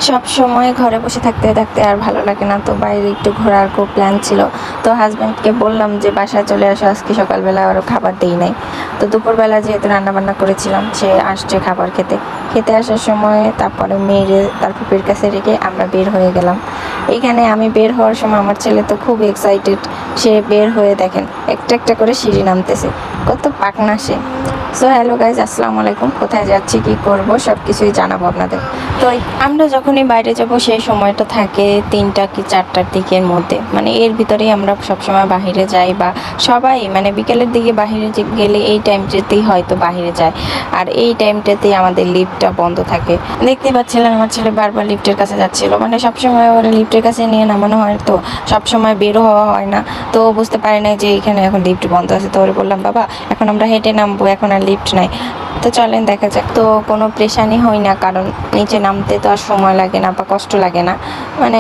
সব সময় ঘরে বসে থাকতে থাকতে আর ভালো লাগে না, তো বাইরে একটু ঘোরার খুব প্ল্যান ছিল। তো হাজব্যান্ডকে বললাম যে বাসায় চলে আসো, আজকে সকালবেলা আরও খাবার দেই নাই। তো দুপুরবেলা যেহেতু রান্নাবান্না করেছিলাম, সে আসছে খাবার খেতে। খেতে আসার সময় তারপরে মেয়েরে তার ফুপির কাছে রেখে আমরা বের হয়ে গেলাম। এইখানে আমি বের হওয়ার সময় আমার ছেলে তো খুব এক্সাইটেড। সে বের হয়ে দেখেন একটা একটা করে সিঁড়ি নামতেছে, কত পাকনা সে। সো হ্যালো গাইজ, আসসালামু আলাইকুম। কোথায় যাচ্ছি, কি করব, সব কিছুই জানাবো আপনাদের। তো আমরা যখনই বাইরে যাব সেই সময়টা থাকে 3টা কি 4টার দিকের মধ্যে, মানে এর ভিতরেই আমরা সবসময় বাহিরে যাই, বা সবাই মানে বিকেলের দিকে বাহিরে গেলে এই টাইমটাতেই হয়তো বাহিরে যায়। আর এই টাইমটাতেই আমাদের লিফটটা বন্ধ থাকে। দেখতে পাচ্ছিলেন আমার ছেলে বারবার লিফটের কাছে যাচ্ছিল, মানে সবসময় ওরা লিফটের কাছে নিয়ে নামানো হয়, তো সবসময় বেরো হওয়া হয় না। তো বুঝতে পারে না যে এখানে এখন লিফট বন্ধ আছে। তো ওরে বললাম, বাবা এখন আমরা হেঁটে নামবো, এখন আর লিফট নাই। তো চলেন দেখা যাক। তো কোনো প্রেশানি হই না, কারণ নিচে নামতে তো আর সময় লাগে না বা কষ্ট লাগে না, মানে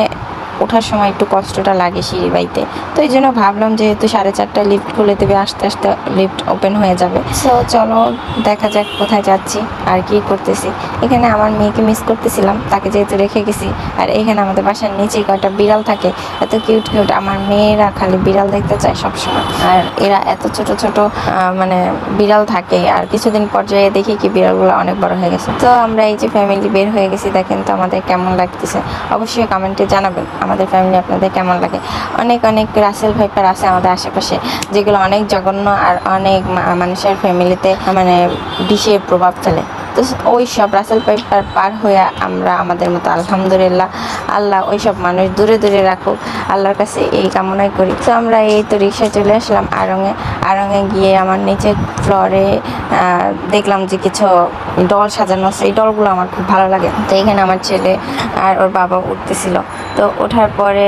ওঠার সময় একটু কষ্টটা লাগে সিঁড়ি বাইতে। তো এই জন্য ভাবলাম যেহেতু 4:30টায় লিফট খুলে দেবে, আস্তে আস্তে লিফট ওপেন হয়ে যাবে। সো চলো দেখা যাক কোথায় যাচ্ছি আর কি করতেছি। এখানে আমার মেয়েকে মিস করতেছিলাম, তাকে যেহেতু রেখে গেছি। আর এখানে আমাদের বাসার নিচেই কয়েকটা বিড়াল থাকে, এত কিউট কিউট। আমার মেয়েরা খালি বিড়াল দেখতে চায় সবসময়, আর এরা এত ছোট ছোট মানে বিড়াল থাকে। আর কিছুদিন পর্যায়ে দেখি কি বিড়ালগুলো অনেক বড় হয়ে গেছে। তো আমরা এই যে ফ্যামিলি বের হয়ে গেছি, দেখেন তো আমাদের কেমন লাগতেছে। অবশ্যই কমেন্টে জানাবেন আমাদের ফ্যামিলি আপনাদের কেমন লাগে। অনেক অনেক রাসেল ভাইপার আছে আমাদের আশেপাশে, যেগুলো অনেক জঘন্য আর অনেক মানুষের ফ্যামিলিতে মানে বিষের প্রভাব ফেলে। তো ওই সব রাসেল ভাইপার পার হয়ে আমরা আমাদের মতো আলহামদুলিল্লাহ, আল্লাহ ওই সব মানুষ দূরে দূরে রাখুক, আল্লাহর কাছে এই কামনাই করি। তো আমরা এই তো রিক্সায় চলে আসলাম আড়ঙে গিয়ে আমার নিচের ফ্লোরে দেখলাম যে কিছু ডল সাজানো আছে। এই ডলগুলো আমার খুব ভালো লাগে। তো এখানে আমার ছেলে আর ওর বাবা উঠতেছিল। তো ওঠার পরে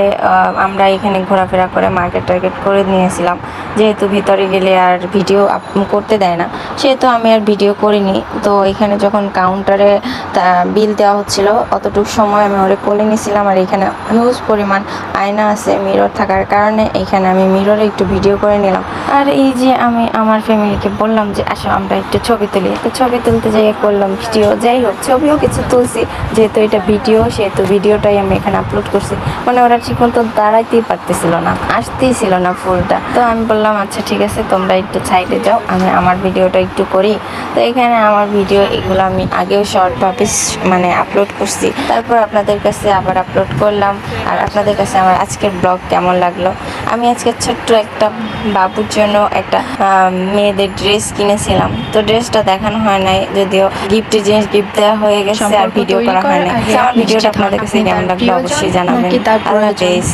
আমরা এখানে ঘোরাফেরা করে মার্কেট টার্গেট করে নিয়েছিলাম। যেহেতু ভিতরে গেলে আর ভিডিও করতে দেয় না, সেহেতু আমি আর ভিডিও করিনি। তো এখানে যখন কাউন্টারে বিল দেওয়া হচ্ছিল, অতটুকু সময় আমি ওরে কোলে নিয়েছিলাম। আর এখানে হিউজ পরিমাণ আয়না আছে, মিরর থাকার কারণে এখানে আমি মিররে একটু ভিডিও করে নিলাম। আর এই যে আমি আমার ফ্যামিলিকে বললাম যে আসো আমরা একটু ছবি তুলি। তো ছবি তুলতে যাই করলাম ভিডিও, যাই হোক ছবিও কিছু তুলছি। যেহেতু এটা ভিডিও, সেহেতু ভিডিওটাই আমি এখানে আপলোড করছি। মানে ওরা ঠিক মতো দাঁড়াইতেই পারতেছিল না, আসতেই ছিল না ফুলটা। তো আমি বললাম আচ্ছা ঠিক আছে, তোমরা একটু সাইডে যাও, আমি আমার ভিডিওটা একটু করি। তো এখানে আমার ভিডিও এগুলো আমি আগেও শর্টভাবে মানে আপলোড করছি, তারপর আপনাদের কাছে আবার আপলোড করলাম। আর আপনাদের কাছে আমার আজকের ব্লগ কেমন লাগলো। আমি আজকে ছোট্ট একটা বাবুর জন্য একটা মেয়েদের ড্রেস কিনেছিলাম। তো ড্রেসটা দেখানো হয় নাই, যদিও গিফটের জিনিস গিফট দেওয়া হয়ে গেছে আর ভিডিও করা হয় নাই। আমার ভিডিওটা আপনাদের কাছে কেমন লাগলো অবশ্যই জানাবেন। আল্লাহ হাফেজ।